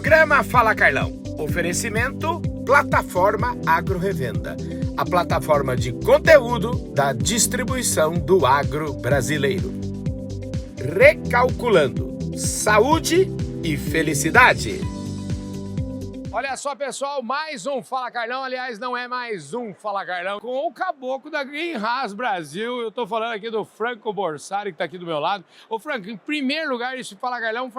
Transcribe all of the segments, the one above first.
Programa Fala Carlão. Oferecimento Plataforma Agro Revenda. A plataforma de conteúdo da distribuição do agro brasileiro. Recalculando. Saúde e felicidade. Olha só, pessoal, mais um Fala Carlão. Aliás, não é mais um Fala Carlão, com o caboclo da Greenhouse Brasil. Eu tô falando aqui do Franco Borsari, que tá aqui do meu lado. Ô, Franco, em primeiro lugar, esse Fala Carlão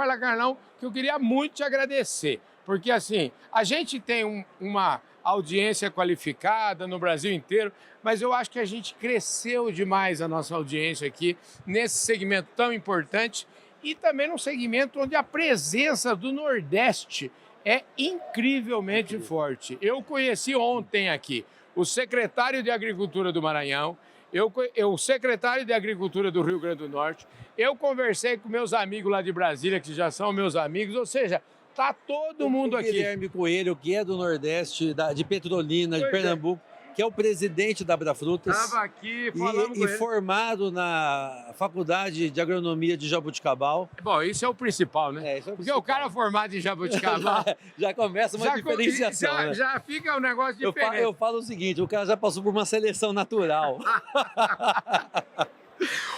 que eu queria muito te agradecer. Porque, assim, a gente tem uma audiência qualificada no Brasil inteiro, mas eu acho que a gente cresceu demais a nossa audiência aqui, nesse segmento tão importante e também num segmento onde a presença do Nordeste é incrivelmente forte. Eu conheci ontem aqui o secretário de Agricultura do Maranhão, o secretário de Agricultura do Rio Grande do Norte, eu conversei com meus amigos lá de Brasília, que já são meus amigos, ou seja, tá todo mundo aqui. Guilherme Coelho, que é do Nordeste, de Petrolina, de Pernambuco, que é o presidente da Abrafrutas. Estava aqui falando com e ele. formado na Faculdade de Agronomia de Jaboticabal. Bom, isso é o principal, né? Isso é o Porque o cara formado em Jaboticabal já começa uma diferenciação. Né? Já fica um negócio diferente. Eu falo o seguinte, o cara já passou por uma seleção natural.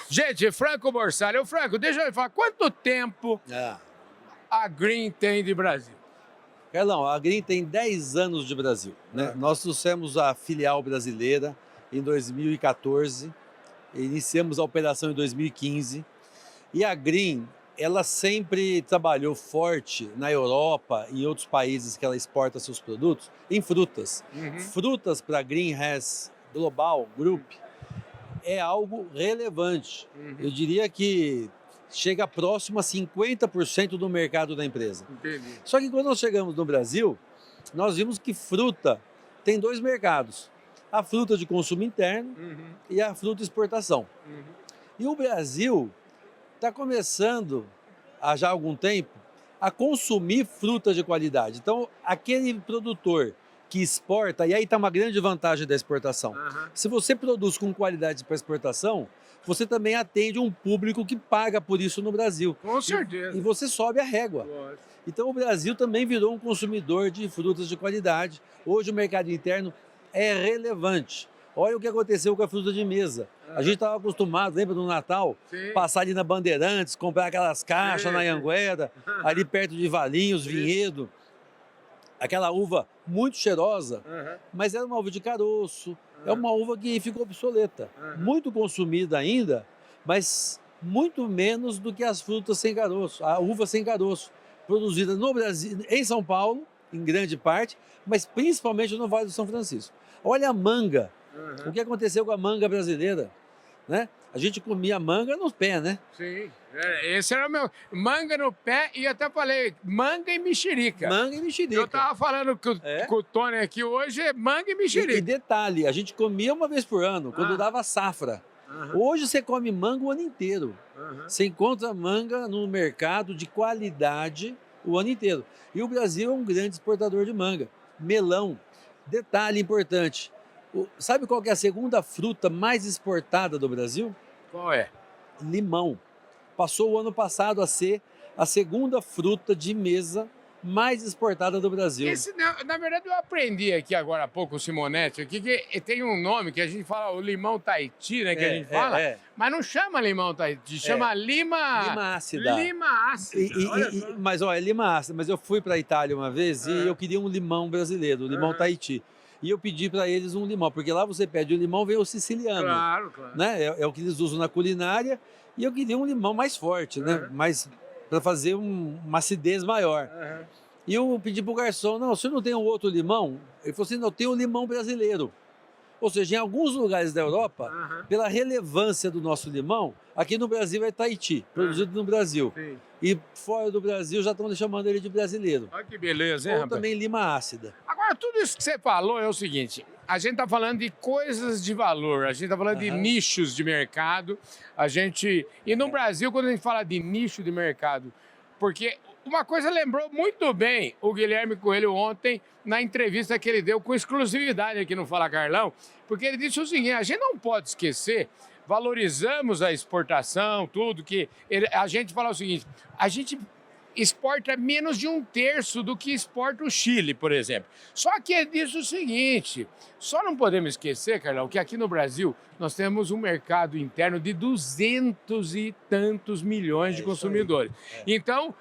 Gente, Franco Borsari. Ô, Franco, deixa eu falar, quanto tempo a Green tem de Brasil? Carlão, a Green tem 10 anos de Brasil. Né? Nós trouxemos a filial brasileira em 2014, iniciamos a operação em 2015 e a Green, ela sempre trabalhou forte na Europa e em outros países que ela exporta seus produtos em frutas. Frutas para a Greenhouse Global Group é algo relevante. Eu diria que chega próximo a 50% do mercado da empresa. Entendi. Só que quando nós chegamos no Brasil, nós vimos que fruta tem dois mercados. A fruta de consumo interno e a fruta exportação. E o Brasil está começando, há já algum tempo, a consumir fruta de qualidade. Então, aquele produtor que exporta, e aí está uma grande vantagem da exportação. Se você produz com qualidade para exportação, você também atende um público que paga por isso no Brasil. Com certeza. E você sobe a régua. Lógico. Então o Brasil também virou um consumidor de frutas de qualidade. Hoje o mercado interno é relevante. Olha o que aconteceu com a fruta de mesa. A gente estava acostumado, lembra do Natal? Sim. Passar ali na Bandeirantes, comprar aquelas caixas na Anhanguera, ali perto de Valinhos, Vinhedo. Aquela uva muito cheirosa, mas era uma uva de caroço. É uma uva que ficou obsoleta. Muito consumida ainda, mas muito menos do que as frutas sem caroço, a uva sem caroço. Produzida no Brasil, em São Paulo, em grande parte, mas principalmente no Vale do São Francisco. Olha a manga. O que aconteceu com a manga brasileira? Né? A gente comia manga no pé, né? Sim. Esse era o meu. Manga no pé e até falei manga e mexerica. Manga e mexerica. Eu tava falando com o Tony aqui hoje, é manga e mexerica. E detalhe, a gente comia uma vez por ano, quando dava safra. Hoje você come manga o ano inteiro. Você encontra manga no mercado de qualidade o ano inteiro. E o Brasil é um grande exportador de manga. Melão. Detalhe importante. Sabe qual que é a segunda fruta mais exportada do Brasil? Qual é? Limão. Passou o ano passado a ser a segunda fruta de mesa mais exportada do Brasil. Na verdade, eu aprendi aqui agora há pouco, o Simonetti, aqui, que tem um nome que a gente fala, o limão Tahiti, né? Que a gente fala, mas não chama limão Tahiti, chama lima ácida. Lima ácida. Mas olha, lima ácida. Mas eu fui para a Itália uma vez e eu queria um limão brasileiro, o limão Tahiti. E eu pedi para eles um limão, porque lá você pede o limão, vem o siciliano. Claro, claro. Né? É o que eles usam na culinária. E eu queria um limão mais forte, né? Mais para fazer uma acidez maior. E eu pedi para o garçom, não, o senhor não tem um outro limão? Ele falou assim, não, tem um limão brasileiro. Ou seja, em alguns lugares da Europa, pela relevância do nosso limão, aqui no Brasil é Tahiti, produzido no Brasil. Sim. E fora do Brasil já estão chamando ele de brasileiro. Olha que beleza, hein, Ou rapaz? também lima ácida. Agora, tudo isso que você falou é o seguinte, a gente está falando de coisas de valor, a gente está falando de nichos de mercado, E no Brasil, quando a gente fala de nicho de mercado, porque uma coisa lembrou muito bem o Guilherme Coelho ontem, na entrevista que ele deu com exclusividade aqui no Fala Carlão, porque ele disse o seguinte, a gente não pode esquecer, valorizamos a exportação, tudo, a gente fala o seguinte, a gente exporta menos de 1/3 do que exporta o Chile, por exemplo. Só que diz o seguinte, só não podemos esquecer, Carlão, que aqui no Brasil nós temos um mercado interno de 200 e tantos milhões de consumidores. Então,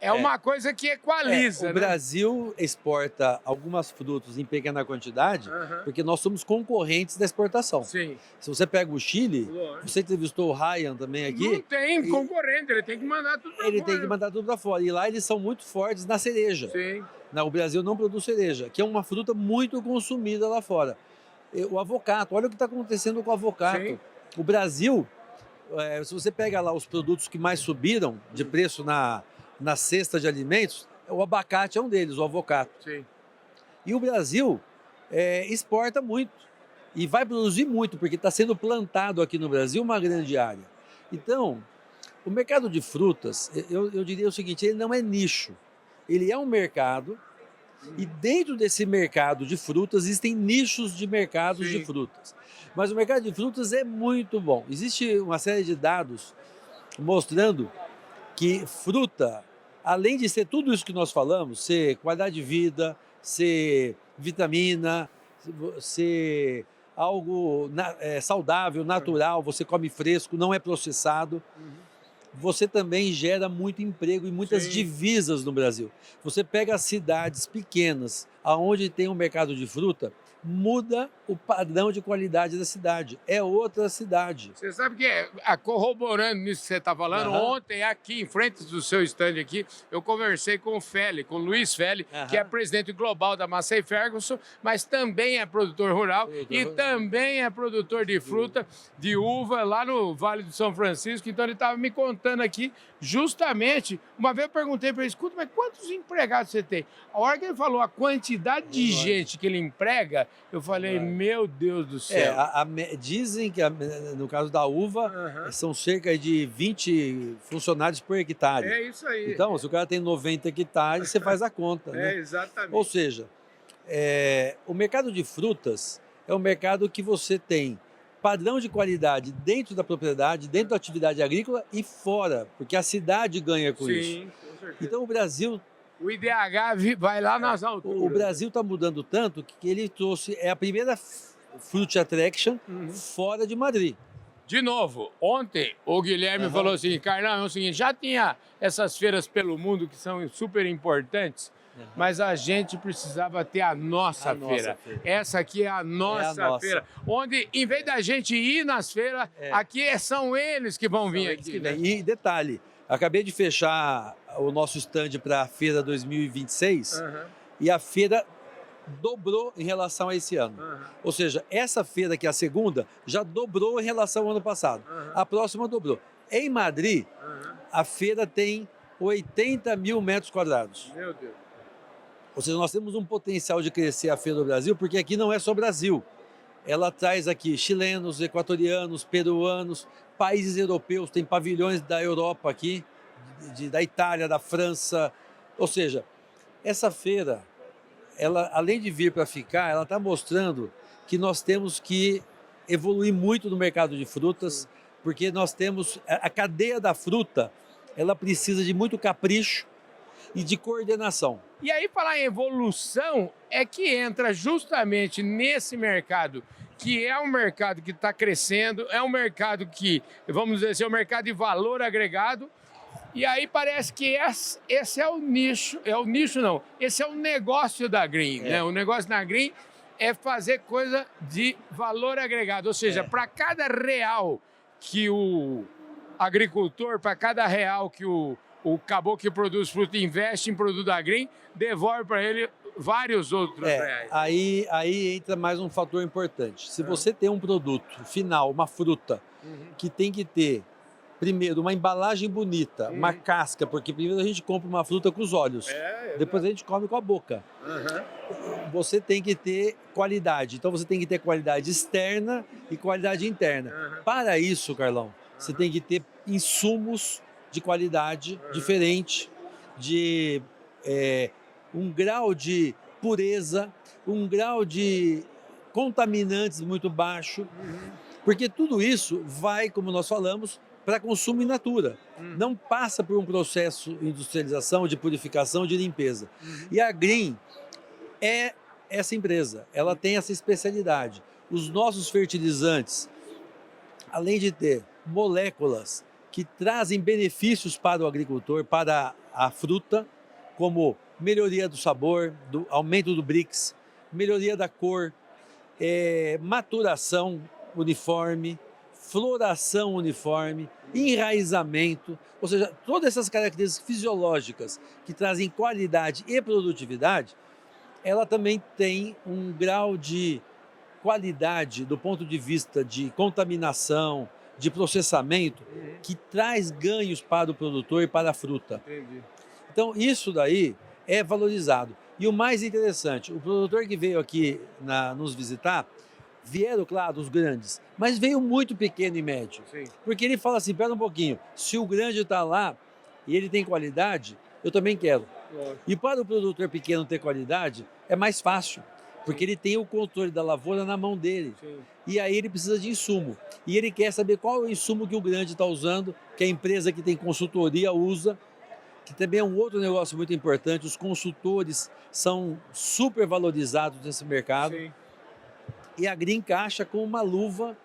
é uma coisa que equaliza, o né? Brasil exporta algumas frutas em pequena quantidade, porque nós somos concorrentes da exportação. Sim. Se você pega o Chile, Lógico. você entrevistou o Ryan também aqui. Não tem concorrente, ele tem que mandar tudo pra Ele fora. tem que mandar tudo para fora. E lá eles são muito fortes na cereja. Sim. O Brasil não produz cereja, que é uma fruta muito consumida lá fora. O avocato, olha o que está acontecendo com o avocato. Sim. O Brasil, se você pega lá os produtos que mais subiram de preço na cesta de alimentos, o abacate é um deles, o avocato. Sim. E o Brasil exporta muito e vai produzir muito, porque está sendo plantado aqui no Brasil uma grande área. Então, o mercado de frutas, eu diria o seguinte, ele não é nicho, ele é um mercado e dentro desse mercado de frutas existem nichos de mercados de frutas. Mas o mercado de frutas é muito bom. Existe uma série de dados mostrando que fruta, além de ser tudo isso que nós falamos, ser qualidade de vida, ser vitamina, ser algo saudável, natural, você come fresco, não é processado, você também gera muito emprego e muitas divisas no Brasil. Você pega as cidades pequenas, aonde tem um mercado de fruta, muda o padrão de qualidade da cidade. É outra cidade. Você sabe que, corroborando nisso que você está falando, ontem aqui, em frente do seu stand aqui, eu conversei com o Feli, com o Luiz Feli, que é presidente global da Massey Ferguson, mas também é produtor rural também é produtor de fruta, de uva, lá no Vale do São Francisco. Então ele estava me contando aqui, justamente, uma vez eu perguntei para ele, escuta, mas quantos empregados você tem? A hora que ele falou a quantidade de gente que ele emprega, eu falei, meu Deus do céu. Dizem que, no caso da uva, são cerca de 20 funcionários por hectare. É isso aí. Então, se o cara tem 90 hectares, você faz a conta. Né? Exatamente. Ou seja, o mercado de frutas é um mercado que você tem padrão de qualidade dentro da propriedade, dentro da atividade agrícola e fora, porque a cidade ganha com isso. Sim, com certeza. Então, o Brasil... O IDH vai lá nas alturas. O Brasil está mudando tanto que ele trouxe a primeira Fruit Attraction fora de Madrid. De novo, ontem o Guilherme falou assim, Carlão, é o seguinte, já tinha essas feiras pelo mundo que são super importantes, mas a gente precisava ter a nossa feira. Essa aqui é a nossa feira. Onde, em vez da gente ir nas feiras, aqui são eles que vão vir aqui. Né? E detalhe, acabei de fechar o nosso stand para a feira 2026 e a feira dobrou em relação a esse ano. Ou seja, essa feira, que é a segunda, já dobrou em relação ao ano passado. A próxima dobrou. Em Madrid, a feira tem 80 mil metros quadrados. Meu Deus. Ou seja, nós temos um potencial de crescer a feira do Brasil, porque aqui não é só Brasil. Ela traz aqui chilenos, equatorianos, peruanos, países europeus, tem pavilhões da Europa aqui, da Itália, da França. Ou seja, essa feira, ela, além de vir para ficar, ela está mostrando que nós temos que evoluir muito no mercado de frutas, porque nós temos a cadeia da fruta, ela precisa de muito capricho e de coordenação. E aí, falar em evolução, é que entra justamente nesse mercado, que é um mercado que está crescendo, é um mercado que, vamos dizer assim, é um mercado de valor agregado, e aí parece que esse é o nicho, esse é o negócio da Green, né? O negócio da Green é fazer coisa de valor agregado, ou seja, para cada real que o agricultor, para cada real que o caboclo que produz fruta investe em produto da Green, devolve para ele vários outros reais. Aí entra mais um fator importante. Se você tem um produto final, uma fruta, que tem que ter, primeiro, uma embalagem bonita, uma casca, porque primeiro a gente compra uma fruta com os olhos, depois a gente come com a boca. Você tem que ter qualidade, então você tem que ter qualidade externa e qualidade interna. Para isso, Carlão, você tem que ter insumos de qualidade diferente, de um grau de pureza, um grau de contaminantes muito baixo, porque tudo isso vai, como nós falamos, para consumo in natura. Não passa por um processo de industrialização, de purificação, de limpeza. E a Green é essa empresa, ela tem essa especialidade. Os nossos fertilizantes, além de ter moléculas que trazem benefícios para o agricultor, para a fruta, como melhoria do sabor, do aumento do Brix, melhoria da cor, maturação uniforme, floração uniforme, enraizamento, ou seja, todas essas características fisiológicas que trazem qualidade e produtividade, ela também tem um grau de qualidade do ponto de vista de contaminação, de processamento, que traz ganhos para o produtor e para a fruta. Entendi. Então, isso daí é valorizado. E o mais interessante, o produtor que veio aqui nos visitar, vieram, claro, os grandes, mas veio muito pequeno e médio. Sim. Porque ele fala assim, espera um pouquinho, se o grande está lá e ele tem qualidade, eu também quero. E para o produtor pequeno ter qualidade, é mais fácil, porque ele tem o controle da lavoura na mão dele. Sim. E aí ele precisa de insumo. E ele quer saber qual é o insumo que o grande está usando, que a empresa que tem consultoria usa, que também é um outro negócio muito importante. Os consultores são super valorizados nesse mercado. Sim. E a Green encaixa com uma luva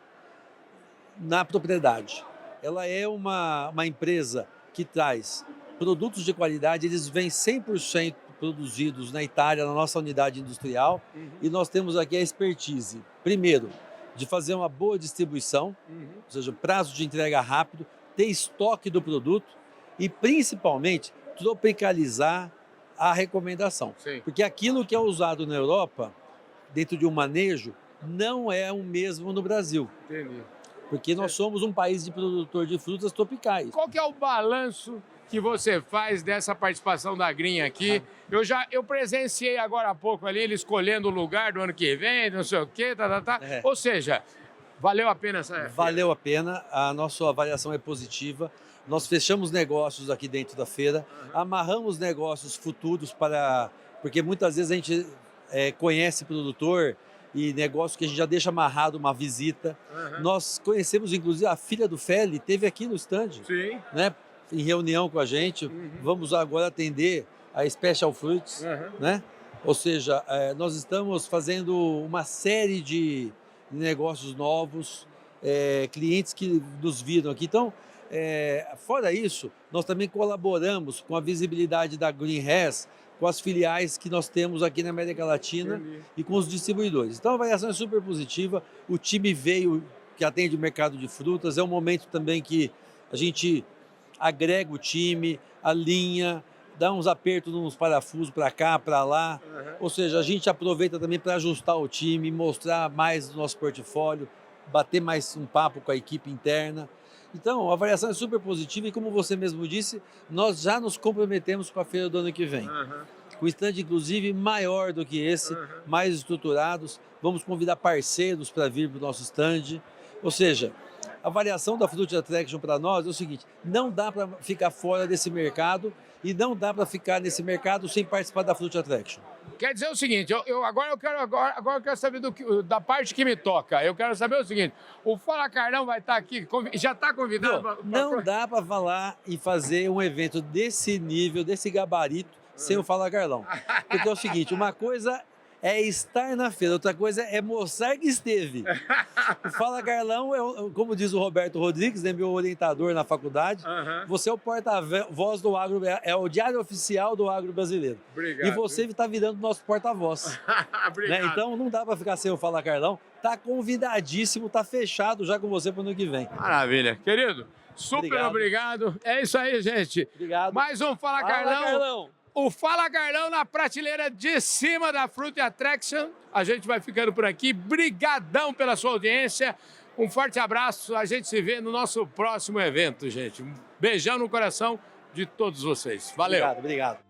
na propriedade. Ela é uma empresa que traz produtos de qualidade, eles vêm 100% produzidos na Itália, na nossa unidade industrial, e nós temos aqui a expertise, primeiro, de fazer uma boa distribuição, ou seja, prazo de entrega rápido, ter estoque do produto e, principalmente, tropicalizar a recomendação. Sim. Porque aquilo que é usado na Europa, dentro de um manejo, não é o mesmo no Brasil. Entendi. Porque nós somos um país de produtor de frutas tropicais. Qual que é o balanço que você faz dessa participação da Green aqui? Eu presenciei agora há pouco ali, ele escolhendo o lugar do ano que vem, não sei o quê, Ou seja, valeu a pena essa feira? Valeu a pena, a nossa avaliação é positiva. Nós fechamos negócios aqui dentro da feira, amarramos negócios futuros porque muitas vezes a gente conhece produtor e negócio que a gente já deixa amarrado uma visita. Nós conhecemos, inclusive, a filha do Feli, esteve aqui no stand, Sim. né, em reunião com a gente. Vamos agora atender a Special Fruits, né? Ou seja, nós estamos fazendo uma série de negócios novos, clientes que nos viram aqui. Então, fora isso, nós também colaboramos com a visibilidade da Green Res, com as filiais que nós temos aqui na América Latina e com os distribuidores. Então a avaliação é super positiva, o time veio, que atende o mercado de frutas, é um momento também que a gente agrega o time, alinha, dá uns apertos nos parafusos para cá, para lá, ou seja, a gente aproveita também para ajustar o time, mostrar mais do nosso portfólio, bater mais um papo com a equipe interna. Então, a avaliação é super positiva e, como você mesmo disse, nós já nos comprometemos com a feira do ano que vem. Com stand, inclusive, maior do que esse, mais estruturados. Vamos convidar parceiros para vir para o nosso stand. Ou seja, a avaliação da Fruit Attraction para nós é o seguinte, não dá para ficar fora desse mercado e não dá para ficar nesse mercado sem participar da Fruit Attraction. Quer dizer o seguinte, agora eu quero saber da parte que me toca. Eu quero saber o seguinte, o Fala Carlão vai estar aqui, já está convidado? Não dá para falar e fazer um evento desse nível, desse gabarito, sem o Fala Carlão. Porque é o seguinte, uma coisa é estar na feira, outra coisa é mostrar que esteve. O Fala Carlão, como diz o Roberto Rodrigues, né, meu orientador na faculdade, você é o porta-voz do agro, é o diário oficial do agro brasileiro. Obrigado. E você está virando nosso porta-voz. Né? Então não dá para ficar sem o Fala Carlão. Está convidadíssimo, está fechado já com você para o ano que vem. Maravilha. Querido, super obrigado. É isso aí, gente. Obrigado. Mais um Fala Carlão. O Fala Carlão na prateleira de cima da Fruit Attraction. A gente vai ficando por aqui. Brigadão pela sua audiência. Um forte abraço. A gente se vê no nosso próximo evento, gente. Um beijão no coração de todos vocês. Valeu. Obrigado.